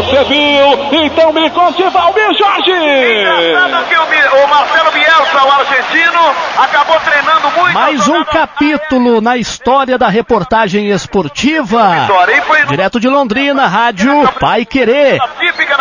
Você viu? Então me conte, Valmir Jorge! Engraçado que o Marcelo Bielsa, o argentino, acabou treinando muito. Mais um capítulo na história da reportagem esportiva. Direto de Londrina, Rádio Paiquerê.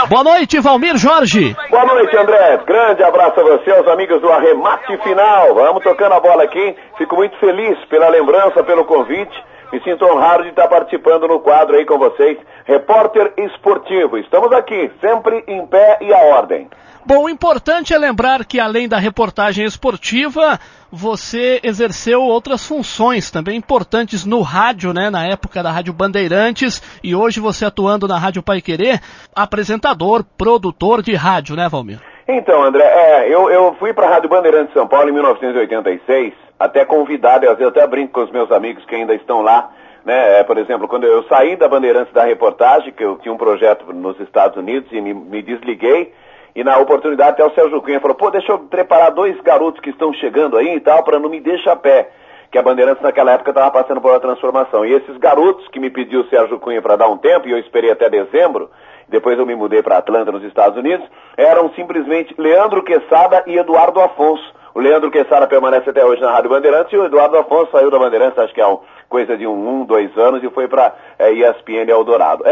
Boa noite, Valmir Jorge. Boa noite, André. Grande abraço a você, aos amigos do Arremate Final. Vamos tocando a bola aqui. Fico muito feliz pela lembrança, pelo convite. Me sinto honrado de estar participando no quadro aí com vocês. Repórter Esportivo. Estamos aqui, sempre em pé e à ordem. Bom, o importante é lembrar que além da reportagem esportiva, você exerceu outras funções também importantes no rádio, né? Na época da Rádio Bandeirantes, e hoje você atuando na Rádio Paiquerê, apresentador, produtor de rádio, né, Valmir? Então, André, eu fui para a Rádio Bandeirantes São Paulo em 1986, até convidado, às vezes até brinco com os meus amigos que ainda estão lá, né? Por exemplo, quando eu saí da Bandeirantes da reportagem, que eu tinha um projeto nos Estados Unidos e me desliguei, e na oportunidade até o Sérgio Cunha falou, pô, deixa eu preparar 2 garotos que estão chegando aí e tal, para não me deixar a pé, que a Bandeirantes naquela época estava passando por uma transformação. E esses garotos que me pediu o Sérgio Cunha para dar um tempo, e eu esperei até dezembro, depois eu me mudei para Atlanta, nos Estados Unidos, eram simplesmente Leandro Quesada e Eduardo Afonso. O Leandro Quesada permanece até hoje na Rádio Bandeirantes, e o Eduardo Afonso saiu da Bandeirantes, acho que é coisa de 2 anos, e foi para ESPN Eldorado.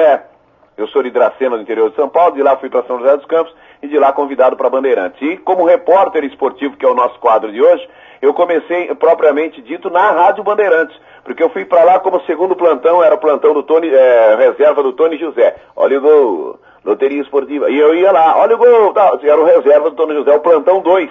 Eu sou de Dracena, do interior de São Paulo, de lá fui para São José dos Campos, e de lá convidado para Bandeirantes. E como repórter esportivo, que é o nosso quadro de hoje, eu comecei propriamente dito na Rádio Bandeirantes, porque eu fui para lá como segundo plantão, era o plantão do Tony, reserva do Tony José. Olha o gol, loteria esportiva. E eu ia lá, olha o gol, era o reserva do Tony José, o plantão 2.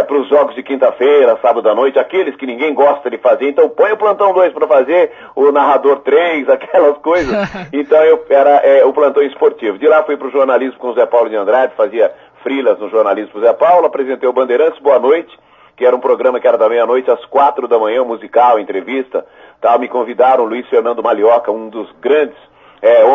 Para os jogos de quinta-feira, sábado à noite, aqueles que ninguém gosta de fazer, então põe o plantão 2 para fazer, o narrador 3, aquelas coisas. Então eu era o plantão esportivo. De lá fui para o jornalismo com o Zé Paulo de Andrade, fazia freelas no jornalismo com o Zé Paulo, apresentei o Bandeirantes Boa Noite, que era um programa que era da meia-noite às 4 da manhã, musical, entrevista, tal. Me convidaram o Luiz Fernando Malioca, um dos grandes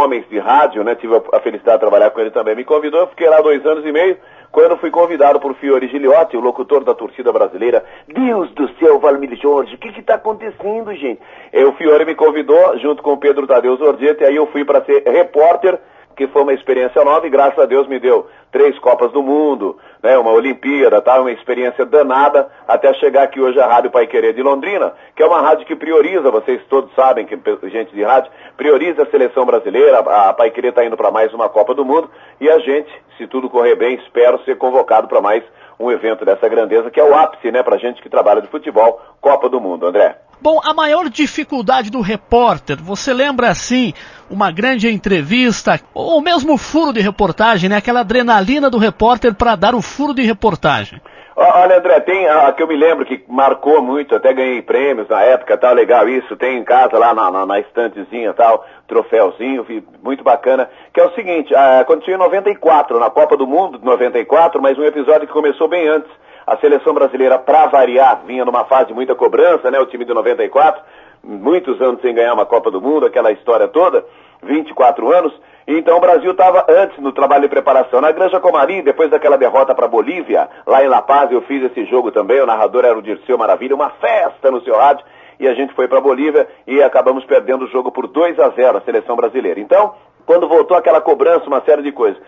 homens de rádio, né? Tive a felicidade de trabalhar com ele também. Me convidou, eu fiquei lá 2 anos e meio, quando fui convidado por Fiore Giliotti, o locutor da torcida brasileira. Deus do céu, Valmir Jorge, o que está acontecendo, gente? O Fiore me convidou, junto com o Pedro Tadeu Zorzetti, aí eu fui para ser repórter, que foi uma experiência nova, e graças a Deus me deu 3 Copas do Mundo, né, uma Olimpíada, tá, uma experiência danada, até chegar aqui hoje a Rádio Paiquerê de Londrina, que é uma rádio que prioriza, vocês todos sabem, que gente de rádio, prioriza a seleção brasileira. A Paiquerê está indo para mais uma Copa do Mundo, e a gente, se tudo correr bem, espero ser convocado para mais um evento dessa grandeza, que é o ápice, né, pra gente que trabalha de futebol, Copa do Mundo, André. Bom, a maior dificuldade do repórter, você lembra assim, uma grande entrevista, ou mesmo furo de reportagem, né? Aquela adrenalina do repórter para dar o furo de reportagem. Olha, André, tem a que eu me lembro que marcou muito, até ganhei prêmios na época, tal, legal isso, tem em casa lá na estantezinha, tal, troféuzinho, muito bacana, que é o seguinte, aconteceu em 94, na Copa do Mundo de 94, mas um episódio que começou bem antes. A seleção brasileira, para variar, vinha numa fase de muita cobrança, né? O time de 94, muitos anos sem ganhar uma Copa do Mundo, aquela história toda, 24 anos. Então o Brasil estava antes no trabalho de preparação. Na Granja Comari, depois daquela derrota para a Bolívia, lá em La Paz, eu fiz esse jogo também, o narrador era o Dirceu Maravilha, uma festa no seu rádio, e a gente foi para a Bolívia e acabamos perdendo o jogo por 2-0, a seleção brasileira. Então, quando voltou aquela cobrança, uma série de coisas.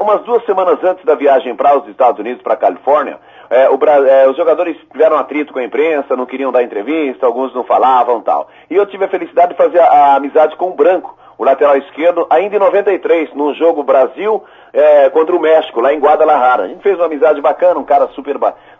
Umas 2 semanas antes da viagem para os Estados Unidos, para a Califórnia, os jogadores tiveram atrito com a imprensa, não queriam dar entrevista, alguns não falavam e tal. E eu tive a felicidade de fazer a amizade com o Branco, o lateral esquerdo, ainda em 93, num jogo Brasil contra o México, lá em Guadalajara. A gente fez uma amizade bacana, um cara super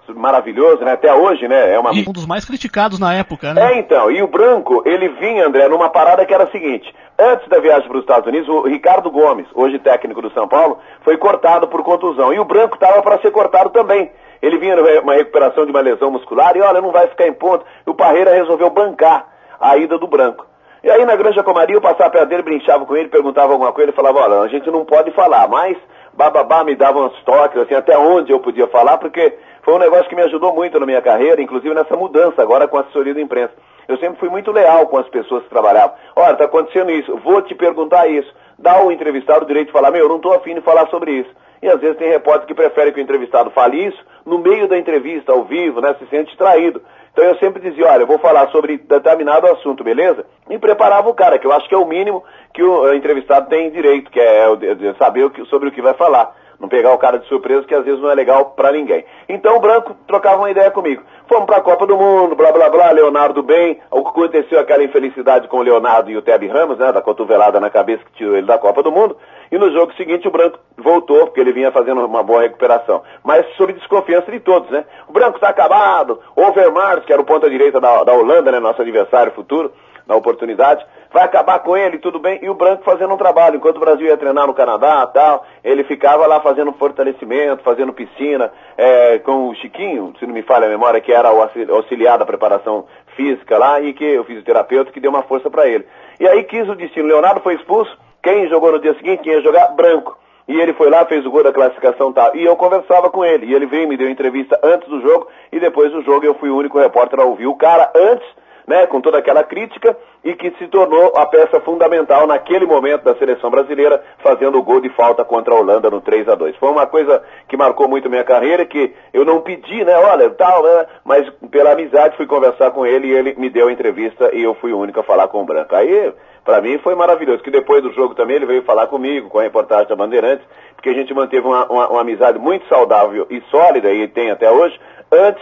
maravilhoso, né? Até hoje, né? E um dos mais criticados na época, né? Então, e o Branco, ele vinha, André, numa parada que era a seguinte: antes da viagem para os Estados Unidos, o Ricardo Gomes, hoje técnico do São Paulo, foi cortado por contusão, e o Branco estava para ser cortado também. Ele vinha numa recuperação de uma lesão muscular, e olha, não vai ficar em ponto. E o Parreira resolveu bancar a ida do Branco. E aí na Granja Comari eu passava perto dele, brinchava com ele, perguntava alguma coisa, ele falava, olha, a gente não pode falar, mas bababá me dava uns toques, assim, até onde eu podia falar, porque foi um negócio que me ajudou muito na minha carreira, inclusive nessa mudança agora com a assessoria da imprensa. Eu sempre fui muito leal com as pessoas que trabalhavam. Olha, tá acontecendo isso, vou te perguntar isso. Dá ao entrevistado o direito de falar, eu não tô afim de falar sobre isso. E às vezes tem repórter que prefere que o entrevistado fale isso no meio da entrevista, ao vivo, né, se sente distraído. Então eu sempre dizia, olha, eu vou falar sobre determinado assunto, beleza? E preparava o cara, que eu acho que é o mínimo que o entrevistado tem direito, que é saber sobre o que vai falar. Não pegar o cara de surpresa, que às vezes não é legal pra ninguém. Então o Branco trocava uma ideia comigo. Fomos pra Copa do Mundo, blá blá blá, Leonardo bem. Aconteceu aquela infelicidade com o Leonardo e o Tebe Ramos, né, da cotovelada na cabeça que tirou ele da Copa do Mundo. E no jogo seguinte o Branco voltou, porque ele vinha fazendo uma boa recuperação. Mas sob desconfiança de todos, né? O Branco tá acabado. Overmars, que era o ponta-direita da Holanda, né, nosso adversário futuro, na oportunidade, vai acabar com ele, tudo bem, e o Branco fazendo um trabalho, enquanto o Brasil ia treinar no Canadá tal, ele ficava lá fazendo fortalecimento, fazendo piscina, com o Chiquinho, se não me falha a memória, que era o auxiliar da preparação física lá, e que o fisioterapeuta que deu uma força para ele. E aí quis o destino, Leonardo foi expulso, quem jogou no dia seguinte, quem ia jogar? Branco. E ele foi lá, fez o gol da classificação e tal. E eu conversava com ele, e ele veio e me deu entrevista antes do jogo, e depois do jogo eu fui o único repórter a ouvir o cara antes, né, com toda aquela crítica, e que se tornou a peça fundamental naquele momento da seleção brasileira, fazendo o gol de falta contra a Holanda no 3-2. Foi uma coisa que marcou muito minha carreira, que eu não pedi, né, olha, tal, né, mas pela amizade fui conversar com ele, e ele me deu a entrevista, e eu fui o único a falar com o Branco. Aí, pra mim, foi maravilhoso, que depois do jogo também ele veio falar comigo, com a reportagem da Bandeirantes, porque a gente manteve uma amizade muito saudável e sólida, e tem até hoje,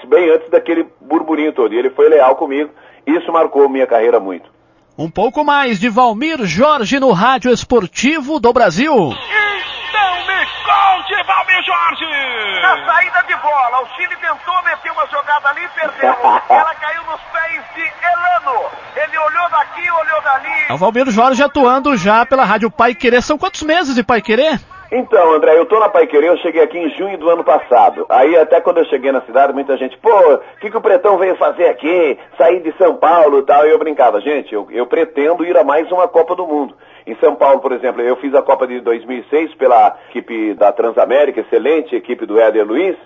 bem antes daquele burburinho todo, e ele foi leal comigo. Isso marcou minha carreira muito. Um pouco mais de Valmir Jorge no Rádio Esportivo do Brasil. Então me conte, Valmir Jorge! Na saída de bola, o Chile tentou meter uma jogada ali e perdeu. Ela caiu nos pés de Elano. Ele olhou daqui, olhou dali. É o Valmir Jorge atuando já pela Rádio Paiquerê. São quantos meses de Paiquerê? Então, André, eu tô na Paiquerê, eu cheguei aqui em junho do ano passado. Aí até quando eu cheguei na cidade, muita gente, pô, o que o Pretão veio fazer aqui? Sair de São Paulo e tal. E eu brincava, gente, eu pretendo ir a mais uma Copa do Mundo. Em São Paulo, por exemplo, eu fiz a Copa de 2006 pela equipe da Transamérica, excelente equipe do Éder Luiz.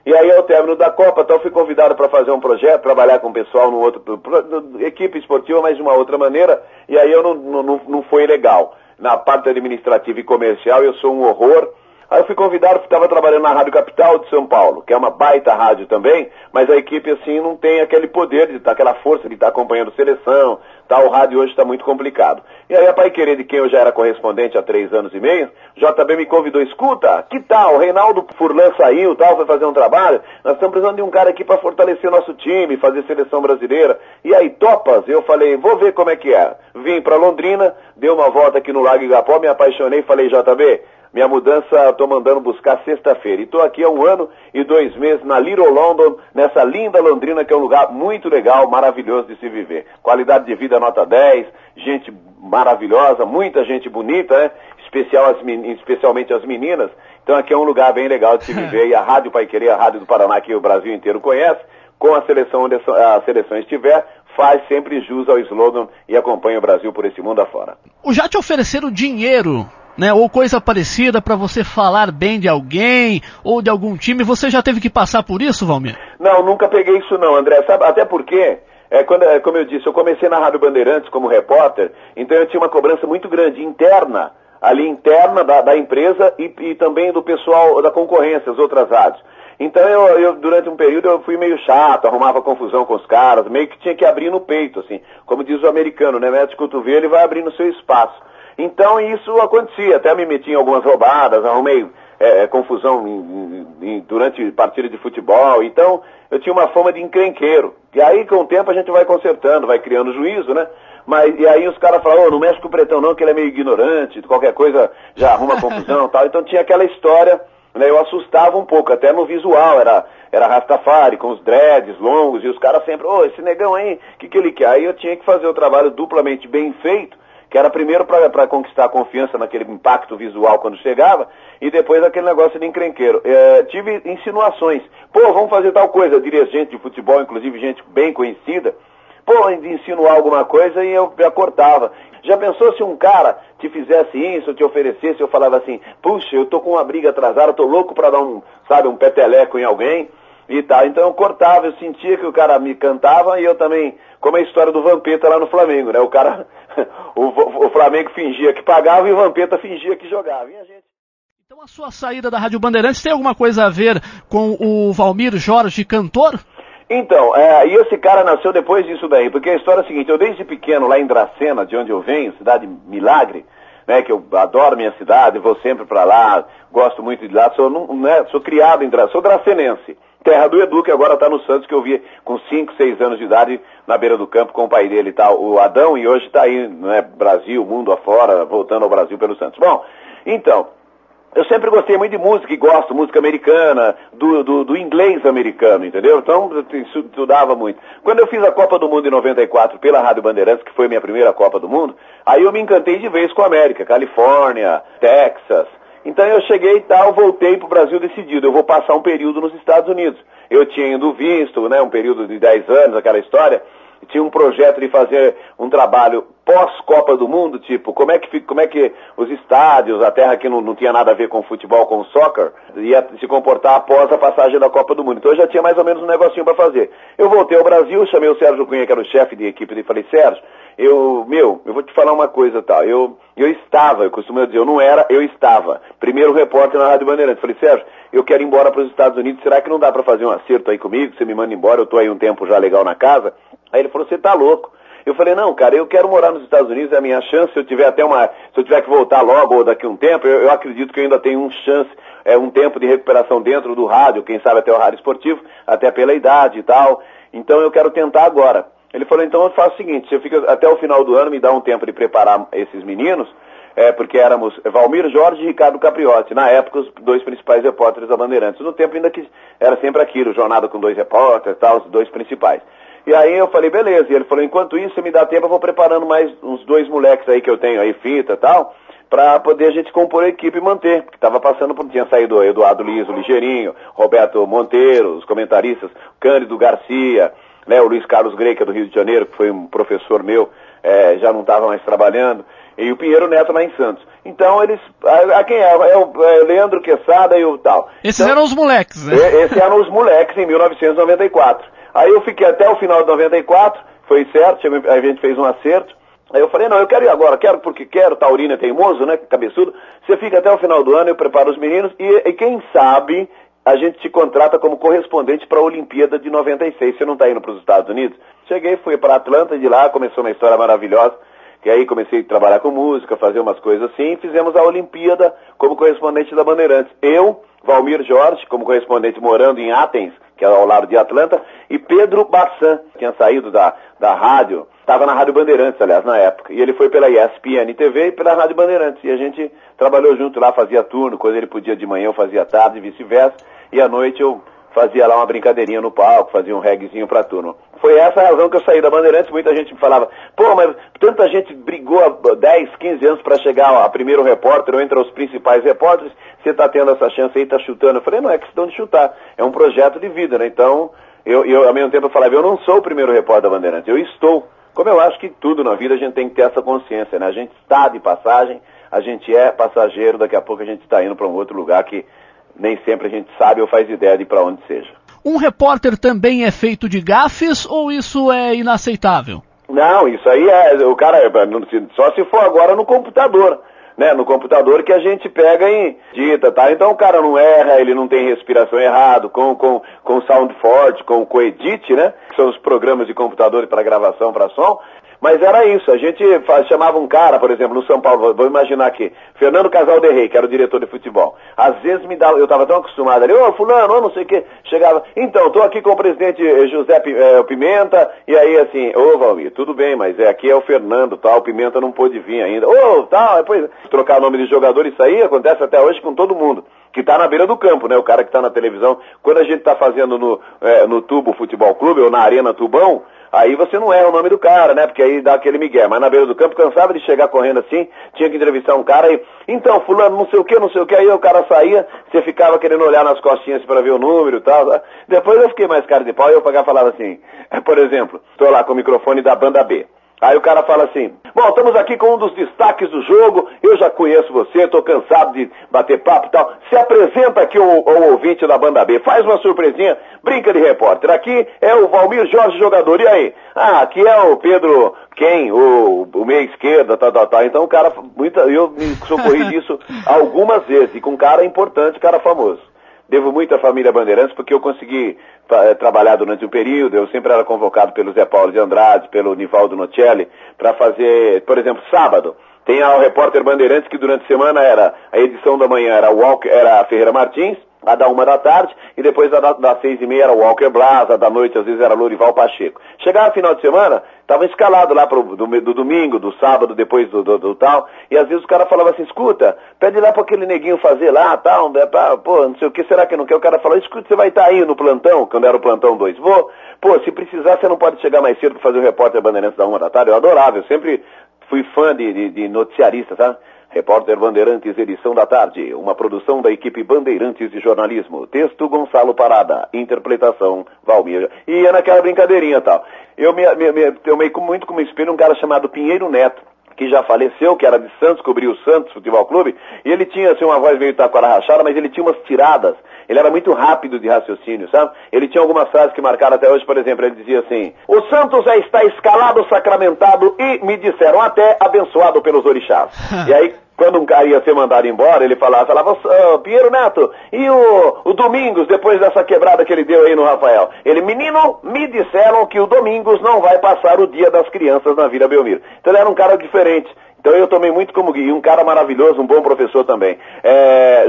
E aí, ao término da Copa, então, fui convidado para fazer um projeto, trabalhar com o pessoal no outro, equipe esportiva, mas de uma outra maneira. E aí eu não foi legal. Na parte administrativa e comercial, eu sou um horror. Aí eu fui convidado, estava trabalhando na Rádio Capital de São Paulo, que é uma baita rádio também, mas a equipe, assim, não tem aquele poder, de estar, aquela força de estar acompanhando seleção, tal. O rádio hoje está muito complicado. E aí a Paiquerê, de quem eu já era correspondente há 3 anos e meio, JB me convidou, escuta, que tal, o Reinaldo Furlan saiu, tal, foi fazer um trabalho, nós estamos precisando de um cara aqui para fortalecer nosso time, fazer seleção brasileira. E aí, topas? Eu falei, vou ver como é que é. Vim para Londrina, dei uma volta aqui no Lago Igapó, me apaixonei, falei, JB, minha mudança estou mandando buscar sexta-feira. E estou aqui há 1 ano e 2 meses na Little London, nessa linda Londrina, que é um lugar muito legal, maravilhoso de se viver. Qualidade de vida nota 10, gente maravilhosa, muita gente bonita, né? Especialmente as meninas. Então aqui é um lugar bem legal de se viver. E a Rádio Paiquerê, a Rádio do Paraná, que o Brasil inteiro conhece, com a seleção onde a seleção estiver, faz sempre jus ao slogan e acompanha o Brasil por esse mundo afora. Já te ofereceram dinheiro, né, ou coisa parecida para você falar bem de alguém ou de algum time? Você já teve que passar por isso, Valmir? Não, nunca peguei isso não, André. Sabe, até porque, como eu disse, eu comecei na Rádio Bandeirantes como repórter, então eu tinha uma cobrança muito grande, interna da empresa e também do pessoal da concorrência, as outras rádios. Então eu durante um período eu fui meio chato, arrumava confusão com os caras, meio que tinha que abrir no peito, assim, como diz o americano, né, mete o cotovelo e vai abrir no seu espaço. Então isso acontecia, até me meti em algumas roubadas, arrumei confusão durante partida de futebol, então eu tinha uma fama de encrenqueiro. E aí com o tempo a gente vai consertando, vai criando juízo, né? E aí os caras falaram, não mexe com o Pretão não, que ele é meio ignorante, qualquer coisa já arruma confusão e tal. Então tinha aquela história, né? Eu assustava um pouco, até no visual, era Rastafari, com os dreads longos, e os caras sempre, esse negão aí, o que ele quer? Aí eu tinha que fazer o trabalho duplamente bem feito, que era primeiro para conquistar a confiança naquele impacto visual quando chegava, e depois aquele negócio de encrenqueiro. Tive insinuações, vamos fazer tal coisa, eu diria gente de futebol, inclusive gente bem conhecida, de insinuar alguma coisa e eu já cortava. Já pensou se um cara te fizesse isso, te oferecesse, eu falava assim, puxa, eu tô com uma briga atrasada, eu tô louco para dar um peteleco em alguém, e tal. Então eu cortava, eu sentia que o cara me cantava e eu também, como a história do Vampeta lá no Flamengo, né? O cara, o Flamengo fingia que pagava e o Vampeta fingia que jogava. E a gente... Então a sua saída da Rádio Bandeirantes tem alguma coisa a ver com o Valmir Jorge, cantor? Então, e esse cara nasceu depois disso daí, porque a história é a seguinte, eu desde pequeno, lá em Dracena, de onde eu venho, cidade Milagre, né, que eu adoro minha cidade, vou sempre pra lá, gosto muito de lá, sou criado em Dracena, sou dracenense, terra do Edu, que agora tá no Santos, que eu vi com 5, 6 anos de idade, na beira do campo com o pai dele e tal, o Adão, e hoje tá aí, né, Brasil, mundo afora, voltando ao Brasil pelo Santos. Bom, então, eu sempre gostei muito de música e gosto, música americana, do inglês americano, entendeu? Então, eu estudava muito. Quando eu fiz a Copa do Mundo em 94 pela Rádio Bandeirantes, que foi minha primeira Copa do Mundo, aí eu me encantei de vez com a América, Califórnia, Texas. Então eu cheguei e tal, voltei pro Brasil decidido, eu vou passar um período nos Estados Unidos. Eu tinha ido visto, né, um período de 10 anos, aquela história, tinha um projeto de fazer um trabalho pós-Copa do Mundo, tipo, como é que os estádios, a terra que não tinha nada a ver com futebol, com soccer, ia se comportar após a passagem da Copa do Mundo. Então eu já tinha mais ou menos um negocinho para fazer. Eu voltei ao Brasil, chamei o Sérgio Cunha, que era o chefe de equipe, e falei, Sérgio, eu vou te falar uma coisa, tá? Eu costumo dizer, eu não era, eu estava. Primeiro repórter na Rádio Bandeirantes. Falei, Sérgio, eu quero ir embora para os Estados Unidos, será que não dá para fazer um acerto aí comigo? Você me manda embora, eu tô aí um tempo já legal na casa. Aí ele falou, você tá louco. Eu falei, não, cara, eu quero morar nos Estados Unidos, é a minha chance, se eu tiver que voltar logo ou daqui a um tempo, eu acredito que eu ainda tenho um tempo de recuperação dentro do rádio, quem sabe até o rádio esportivo, até pela idade e tal, então eu quero tentar agora. Ele falou, então eu faço o seguinte, você fica até o final do ano, me dá um tempo de preparar esses meninos, porque éramos Valmir Jorge e Ricardo Capriotti, na época os 2 principais repórteres da Bandeirantes, no tempo ainda que era sempre aquilo, jornada com 2 repórteres e tal, os 2 principais. E aí eu falei, beleza, e ele falou, enquanto isso, se me dá tempo, eu vou preparando mais uns 2 moleques aí que eu tenho aí, fita e tal, pra poder a gente compor a equipe e manter, porque tava passando por, tinha saído o Eduardo Liso, Ligeirinho, Roberto Monteiro, os comentaristas, Cândido Garcia, né, o Luiz Carlos Grey, que é do Rio de Janeiro, que foi um professor meu, já não estava mais trabalhando, e o Pinheiro Neto lá em Santos. Então eles, quem é o Leandro Quesada e o tal. Esses então, eram os moleques, né? Esses eram os moleques em 1994. Aí eu fiquei até o final de 94, foi certo, a gente fez um acerto. Aí eu falei, não, eu quero ir agora, porque quero, taurino é teimoso, né, cabeçudo. Você fica até o final do ano, eu preparo os meninos e quem sabe a gente te contrata como correspondente para a Olimpíada de 96. Você não está indo para os Estados Unidos? Cheguei, fui para Atlanta e de lá começou uma história maravilhosa. Que aí comecei a trabalhar com música, fazer umas coisas assim, e fizemos a Olimpíada como correspondente da Bandeirantes. Eu, Valmir Jorge, como correspondente morando em Athens, que é ao lado de Atlanta, e Pedro Bassan, que tinha saído da rádio, estava na Rádio Bandeirantes, aliás, na época, e ele foi pela ESPN TV e pela Rádio Bandeirantes, e a gente trabalhou junto lá, fazia turno, quando ele podia de manhã eu fazia tarde e vice-versa, e à noite eu fazia lá uma brincadeirinha no palco, fazia um reguezinho pra turma. Foi essa a razão que eu saí da Bandeirantes, muita gente me falava, pô, mas tanta gente brigou há 10, 15 anos pra chegar a primeiro repórter, ou entre os principais repórteres, você tá tendo essa chance aí, tá chutando. Eu falei, não é questão de chutar, é um projeto de vida, né? Então, eu ao mesmo tempo eu falava, eu não sou o primeiro repórter da Bandeirantes, eu estou. Como eu acho que tudo na vida a gente tem que ter essa consciência, né? A gente está de passagem, a gente é passageiro, daqui a pouco a gente está indo para um outro lugar que nem sempre a gente sabe ou faz ideia de para onde seja. Um repórter também é feito de gafes ou isso é inaceitável? Não, isso aí o cara, só se for agora no computador, né? No computador que a gente pega e dita, tá? Então o cara não erra, ele não tem respiração errado, com sound forte, com edit, né? Que são os programas de computador para gravação, para som. Mas era isso, a gente chamava um cara, por exemplo, no São Paulo, vou imaginar aqui, Fernando Casal de Rey, que era o diretor de futebol. Às vezes eu estava tão acostumado ali, fulano, não sei o que, chegava, então, tô aqui com o presidente José Pimenta, e aí assim, Valmir, tudo bem, mas aqui é o Fernando, tal, o Pimenta não pôde vir ainda, tal, depois trocar o nome de jogador, isso aí acontece até hoje com todo mundo. Que tá na beira do campo, né? O cara que tá na televisão. Quando a gente tá fazendo no Tubo Futebol Clube, ou na Arena Tubão, aí você não erra o nome do cara, né? Porque aí dá aquele migué. Mas na beira do campo, cansava de chegar correndo assim, tinha que entrevistar um cara e... Então, fulano, não sei o que, aí o cara saía, você ficava querendo olhar nas costinhas para ver o número e tal. Tá? Depois eu fiquei mais cara de pau e eu falava assim, por exemplo, tô lá com o microfone da banda B. Aí o cara fala assim, bom, estamos aqui com um dos destaques do jogo, eu já conheço você, tô cansado de bater papo e tal, se apresenta aqui o ouvinte da banda B, faz uma surpresinha, brinca de repórter, aqui é o Valmir Jorge, jogador, e aí? Aqui é o Pedro Ken, o meia esquerda, tal, então o cara, eu me socorri disso algumas vezes, e com um cara importante, cara famoso. devo muito à família Bandeirantes, porque eu consegui trabalhar durante o período, eu sempre era convocado pelo Zé Paulo de Andrade, pelo Nivaldo Nocelli, para fazer, por exemplo, sábado, tem o repórter Bandeirantes, que durante a semana era, a edição da manhã era a Ferreira Martins, a da 1 da tarde, e depois das 6h30 era o Walker Blas, a da noite às vezes era Lorival Pacheco. Chegava final de semana, estava escalado lá do domingo, do sábado, depois do tal, e às vezes o cara falava assim, escuta, pede lá para aquele neguinho fazer lá, tal, pô, não sei o que, será que não quer? O cara falou, escuta, você vai estar aí no plantão, quando era o plantão 2, vou, pô, se precisar você não pode chegar mais cedo para fazer o repórter Bandeirantes da 1 da tarde, eu adorava, eu sempre fui fã de noticiarista, sabe? Repórter Bandeirantes, edição da tarde, uma produção da equipe Bandeirantes de Jornalismo. Texto Gonçalo Parada, interpretação Valmir. E é naquela brincadeirinha e tal. Eu tomei muito como espelho um cara chamado Pinheiro Neto, que já faleceu, que era de Santos, cobriu o Santos Futebol Clube, e ele tinha assim, uma voz meio taquara rachada, mas ele tinha umas tiradas, ele era muito rápido de raciocínio, sabe? Ele tinha algumas frases que marcaram até hoje, por exemplo, ele dizia assim, o Santos já está escalado, sacramentado e, me disseram até, abençoado pelos orixás. E aí, quando um cara ia ser mandado embora, ele falava, Pinheiro Neto, e o Domingos, depois dessa quebrada que ele deu aí no Rafael? Ele, menino, me disseram que o Domingos não vai passar o dia das crianças na Vila Belmiro. Então ele era um cara diferente. Então eu tomei muito como guia, um cara maravilhoso, um bom professor também.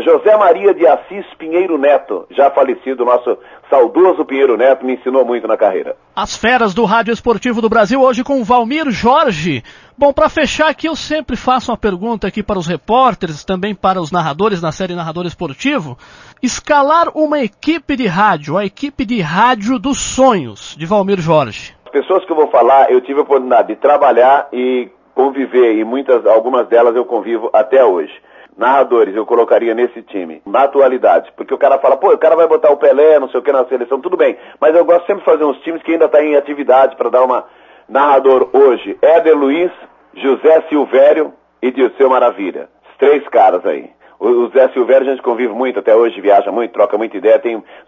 José Maria de Assis Pinheiro Neto, já falecido, nosso saudoso Pinheiro Neto, me ensinou muito na carreira. As feras do Rádio Esportivo do Brasil, hoje com Valmir Jorge. Bom, para fechar aqui, eu sempre faço uma pergunta aqui para os repórteres, também para os narradores na série Narrador Esportivo. Escalar uma equipe de rádio, a equipe de rádio dos sonhos, de Valmir Jorge. As pessoas que eu vou falar, eu tive a oportunidade de trabalhar e conviver, e algumas delas eu convivo até hoje. Narradores eu colocaria nesse time, na atualidade, porque o cara fala, pô, o cara vai botar o Pelé, não sei o que, na seleção, tudo bem, mas eu gosto sempre de fazer uns times que ainda estão em atividade para dar uma... Narrador hoje, Éder Luiz, José Silvério e Dirceu Maravilha, os 3 caras aí. O Zé Silvério a gente convive muito, até hoje viaja muito, troca muita ideia,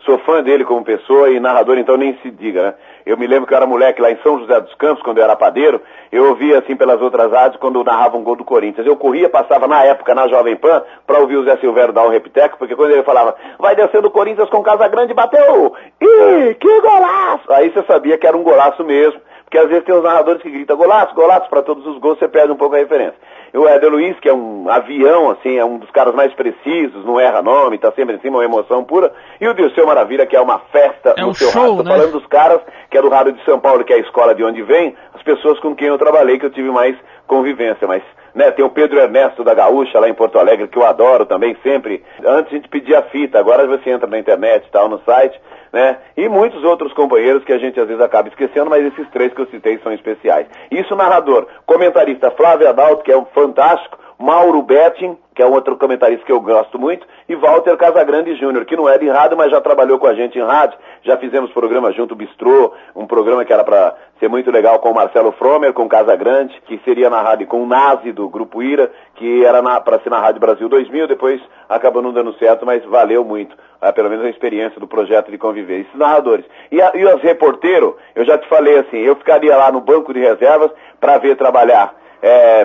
sou fã dele como pessoa e narrador, então nem se diga, né? Eu me lembro que eu era moleque lá em São José dos Campos, quando eu era padeiro, eu ouvia assim pelas outras rádios quando narrava um gol do Corinthians. Eu corria, passava na época na Jovem Pan para ouvir o Zé Silvério dar um repiteco, porque quando ele falava, vai descendo o Corinthians com Casagrande, bateu! Ih, que golaço! Aí você sabia que era um golaço mesmo, porque às vezes tem os narradores que gritam golaço, golaço, para todos os gols você perde um pouco a referência. E o Éder Luiz, que é um avião, assim, é um dos caras mais precisos, não erra nome, tá sempre em cima, uma emoção pura. E o Dirceu Maravilha, que é uma festa no seu rádio. Tô falando dos caras, que é do Rádio de São Paulo, que é a escola de onde vem, as pessoas com quem eu trabalhei, que eu tive mais convivência, mas, né, tem o Pedro Ernesto da Gaúcha, lá em Porto Alegre, que eu adoro também, sempre. Antes a gente pedia fita, agora você entra na internet e tal, no site, né, e muitos outros companheiros que a gente às vezes acaba esquecendo, mas esses 3 que eu citei são especiais. Isso narrador, comentarista Flávio Adalto, que é um fantástico, Mauro Betting, que é um outro comentarista que eu gosto muito, e Walter Casagrande Júnior, que não é de rádio, mas já trabalhou com a gente em rádio, já fizemos programa junto, Bistrô, um programa que era para ser muito legal com o Marcelo Fromer, com o Casagrande, que seria na rádio com o Nazi, do Grupo Ira, que era para ser na Rádio Brasil 2000, depois acabou não dando certo, mas valeu muito, pelo menos a experiência do projeto de conviver. Esses narradores. E os reporteiros, eu já te falei assim, eu ficaria lá no banco de reservas para ver trabalhar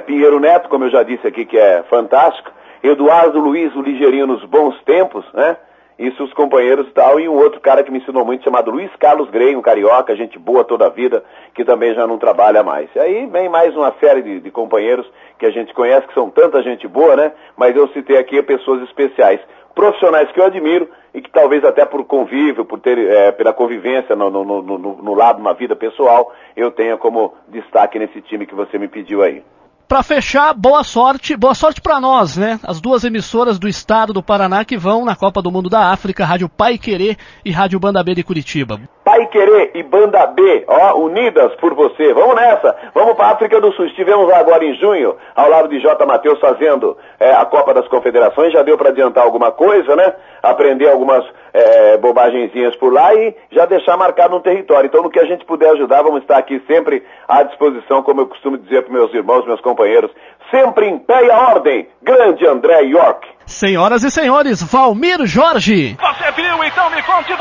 Pinheiro Neto, como eu já disse aqui, que é fantástico, Eduardo Luiz, o ligeirinho nos bons tempos, né? Isso os companheiros e tal, e um outro cara que me ensinou muito, chamado Luiz Carlos Grey, um carioca, gente boa toda a vida, que também já não trabalha mais. E aí vem mais uma série de companheiros que a gente conhece, que são tanta gente boa, né? Mas eu citei aqui pessoas especiais, profissionais que eu admiro e que talvez até por convívio, por ter, pela convivência no lado, na vida pessoal, eu tenha como destaque nesse time que você me pediu aí. Para fechar, boa sorte para nós, né? As 2 emissoras do estado do Paraná que vão na Copa do Mundo da África, Rádio Paiquerê e Rádio Banda B de Curitiba. Paiquerê e Banda B, ó, unidas por você. Vamos nessa, vamos para a África do Sul. Estivemos lá agora em junho, ao lado de J. Matheus, fazendo a Copa das Confederações. Já deu para adiantar alguma coisa, né? Aprender algumas bobagenzinhas por lá e já deixar marcado um território. Então, no que a gente puder ajudar, vamos estar aqui sempre à disposição, como eu costumo dizer para meus irmãos, meus companheiros, sempre em pé e a ordem. Grande André York. Senhoras e senhores, Valmir Jorge. Você viu, então me conte